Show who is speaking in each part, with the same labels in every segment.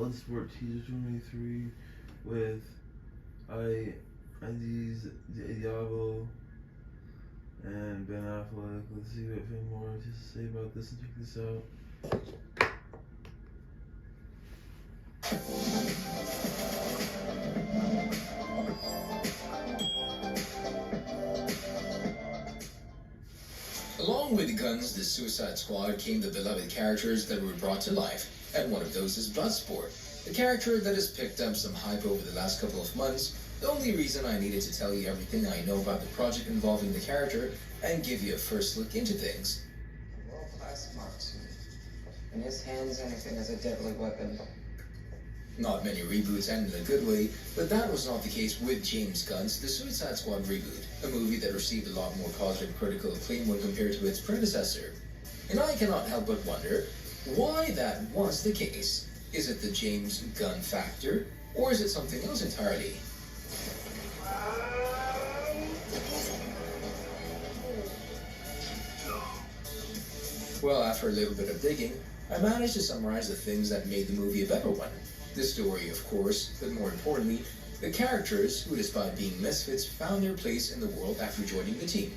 Speaker 1: BloodSport teaser 23 with Idris, Elba, and Ben Affleck. Let's see what Finn more has to say about this and check this out.
Speaker 2: Along with Guns, the Suicide Squad came the beloved characters that were brought to life, and one of those is Bloodsport, a character that has picked up some hype over the last couple of months. The only reason I needed to tell you everything I know about the project involving the character and give you a first look into things.
Speaker 3: A world-class marksman. In his hands, anything is a deadly weapon.
Speaker 2: Not many reboots end in a good way, but that was not the case with James Gunn's The Suicide Squad reboot, a movie that received a lot more positive critical acclaim when compared to its predecessor. And I cannot help but wonder why that was the case. Is it the James Gunn factor, or is it something else entirely? Well, after a little bit of digging, I managed to summarize the things that made the movie a better one. The story, of course, but more importantly, the characters who, despite being misfits, found their place in the world after joining the team.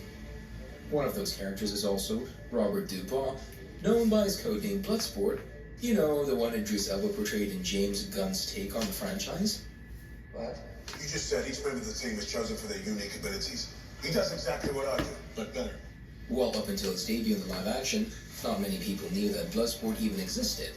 Speaker 2: One of those characters is also Robert Dubois, known by his codename Bloodsport. You know, the one Idris Elba portrayed in James Gunn's take on the franchise?
Speaker 3: What?
Speaker 4: You just said each member of the team is chosen for their unique abilities. He does exactly what I do, but better.
Speaker 2: Well, up until its debut in the live action, not many people knew that Bloodsport even existed.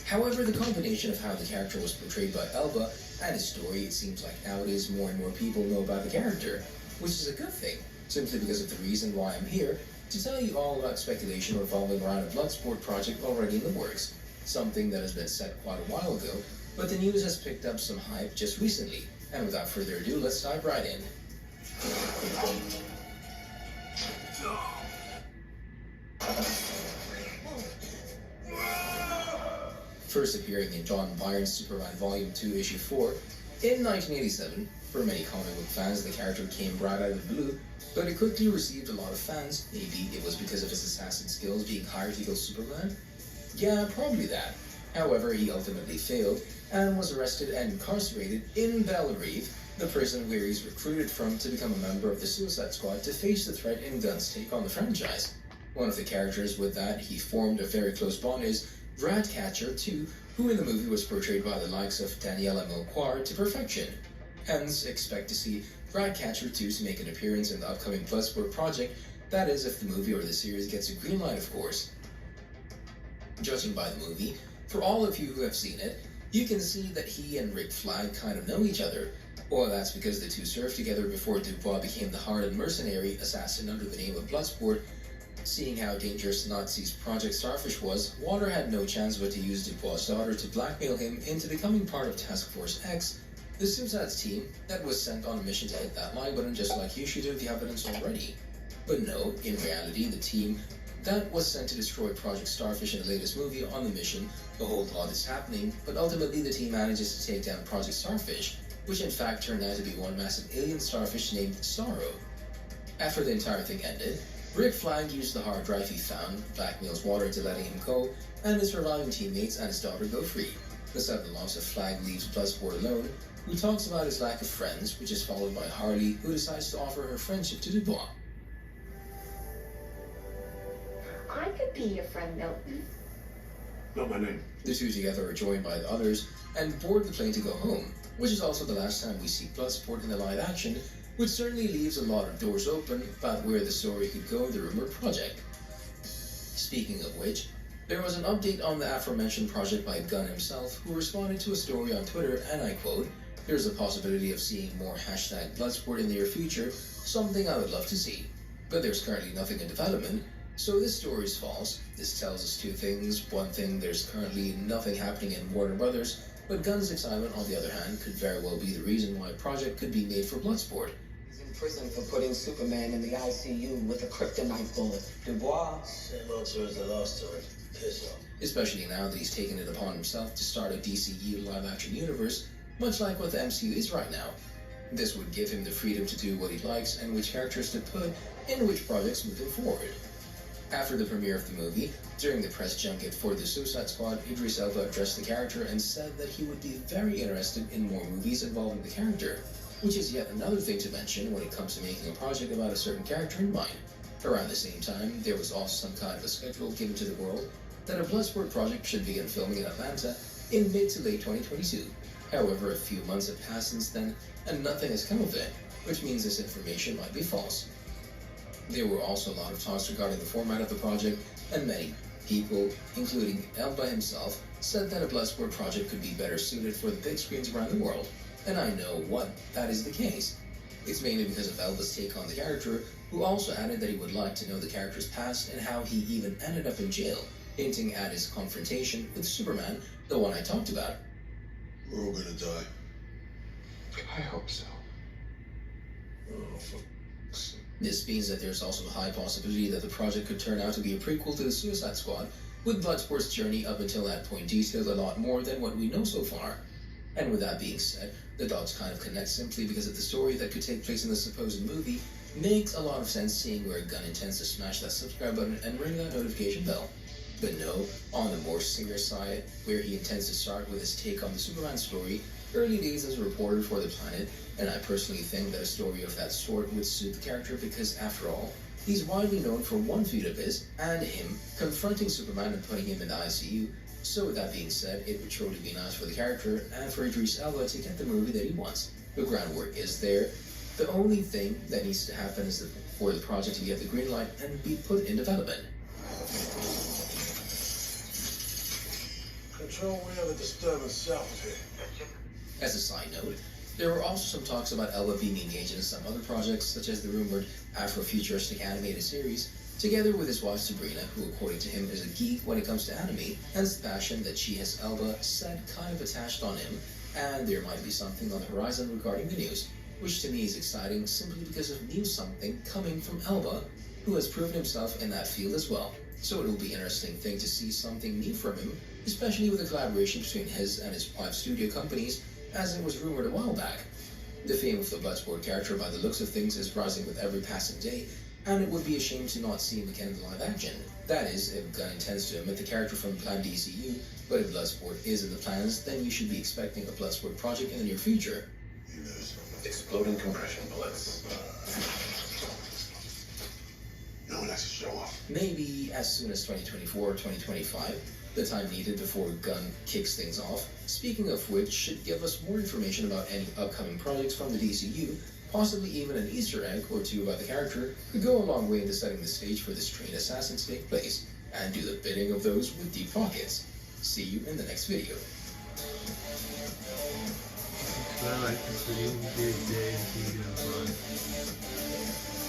Speaker 2: However, the combination of how the character was portrayed by Elba and his story, it seems like nowadays more and more people know about the character, which is a good thing, simply because of the reason why I'm here, to tell you all about speculation revolving around a Bloodsport project already in the works, something that has been set quite a while ago, but the news has picked up some hype just recently. And without further ado, let's dive right in. First appearing in John Byrne's Superman Volume 2, Issue 4, in 1987, for many comic book fans, the character came right out of the blue, but it quickly received a lot of fans. Maybe it was because of his assassin skills being hired to kill Superman? Yeah, probably that. However, he ultimately failed, and was arrested and incarcerated in Bellerive, the prison where he's recruited from to become a member of the Suicide Squad to face the threat in Gunn's take on the franchise. One of the characters with that he formed a very close bond is Ratcatcher 2, who in the movie was portrayed by the likes of Daniela Melchior to perfection. Hence, expect to see Ratcatcher 2 to make an appearance in the upcoming Bloodsport project, that is if the movie or the series gets a green light, of course. Judging by the movie, for all of you who have seen it, you can see that he and Rick Flag kind of know each other. Well, that's because the two served together before Dubois became the hardened mercenary assassin under the name of Bloodsport. Seeing how dangerous Nazi's Project Starfish was, Water had no chance but to use Dubois' daughter to blackmail him into becoming part of Task Force X, the Suicide's team that was sent on a mission to hit that like button just like you should have the evidence already. But no, in reality, the team that was sent to destroy Project Starfish in the latest movie on the mission, a whole lot is happening, but ultimately the team manages to take down Project Starfish, which in fact turned out to be one massive alien starfish named Sorrow. After the entire thing ended, Rick Flag used the hard drive he found, blackmails Water into letting him go, and his surviving teammates and his daughter go free. The sudden loss of Flag leaves Bloodsport alone, who talks about his lack of friends, which is followed by Harley, who decides to offer her friendship to Dubois.
Speaker 5: I could be your friend, Milton.
Speaker 4: Not my name.
Speaker 2: The two together are joined by the others and board the plane to go home, which is also the last time we see Bloodsport in the live action, which certainly leaves a lot of doors open about where the story could go in the rumored project. Speaking of which, there was an update on the aforementioned project by Gunn himself, who responded to a story on Twitter, and I quote, "There's a possibility of seeing more #Bloodsport in the near future, something I would love to see. But there's currently nothing in development, so this story is false. This tells us two things. One thing, there's currently nothing happening in Warner Brothers, but Gunn's excitement, on the other hand, could very well be the reason why a project could be made for Bloodsport."
Speaker 3: He's in prison for putting Superman in the ICU with a kryptonite bullet. Dubois.
Speaker 6: Same answer as the last story. Piss off.
Speaker 2: Especially now that he's taken it upon himself to start a DCU live-action universe, much like what the MCU is right now. This would give him the freedom to do what he likes and which characters to put in which projects moving forward. After the premiere of the movie, during the press junket for the Suicide Squad, Idris Elba addressed the character and said that he would be very interested in more movies involving the character, which is yet another thing to mention when it comes to making a project about a certain character in mind. Around the same time, there was also some kind of a schedule given to the world that a BloodSport project should begin filming in Atlanta in mid to late 2022. However, a few months have passed since then, and nothing has come of it, which means this information might be false. There were also a lot of talks regarding the format of the project, and many people, including Elba himself, said that a BloodSport project could be better suited for the big screens around the world, and I know what that is the case. It's mainly because of Elba's take on the character, who also added that he would like to know the character's past and how he even ended up in jail, hinting at his confrontation with Superman, the one I talked about.
Speaker 4: We're all gonna die.
Speaker 7: I hope so.
Speaker 4: Oh, fuck.
Speaker 2: This means that there's also a high possibility that the project could turn out to be a prequel to the Suicide Squad, with Bloodsport's journey up until that point detailed a lot more than what we know so far. And with that being said, the dots kind of connect simply because of the story that could take place in the supposed movie makes a lot of sense, seeing where Gunn intends to smash that subscribe button and ring that notification bell. But no, on the more serious side, where he intends to start with his take on the Superman story, early days as a reporter for The Planet, and I personally think that a story of that sort would suit the character because, after all, he's widely known for one feat of his, and him, confronting Superman and putting him in the ICU. So with that being said, it would truly be nice for the character and for Idris Elba to get the movie that he wants. The groundwork is there. The only thing that needs to happen is for the project to get the green light and be put in development.
Speaker 4: Control, we have a disturbance south of here.
Speaker 2: As a side note, there were also some talks about Elba being engaged in some other projects, such as the rumored Afrofuturistic animated series, together with his wife Sabrina, who according to him is a geek when it comes to anime, and the passion that she has Elba said kind of attached on him, and there might be something on the horizon regarding the news, which to me is exciting simply because of new something coming from Elba, who has proven himself in that field as well. So it will be an interesting thing to see something new from him, especially with the collaboration between his and his wife's studio companies, as it was rumored a while back. The fame of the Bloodsport character by the looks of things is rising with every passing day, and it would be a shame to not see him again in live action. That is, if Gunn intends to omit the character from the planned DCU, but if Bloodsport is in the plans, then you should be expecting a Bloodsport project in the near future.
Speaker 7: Exploding compression bullets.
Speaker 4: No one likes to show off.
Speaker 2: Maybe as soon as 2024 or 2025, the time needed before Gunn kicks things off. Speaking of which, should give us more information about any upcoming projects from the DCU, possibly even an Easter egg or two about the character, could go a long way into setting the stage for this trained assassin to take place, and do the bidding of those with deep pockets. See you in the next video.
Speaker 1: I like this video. Big day.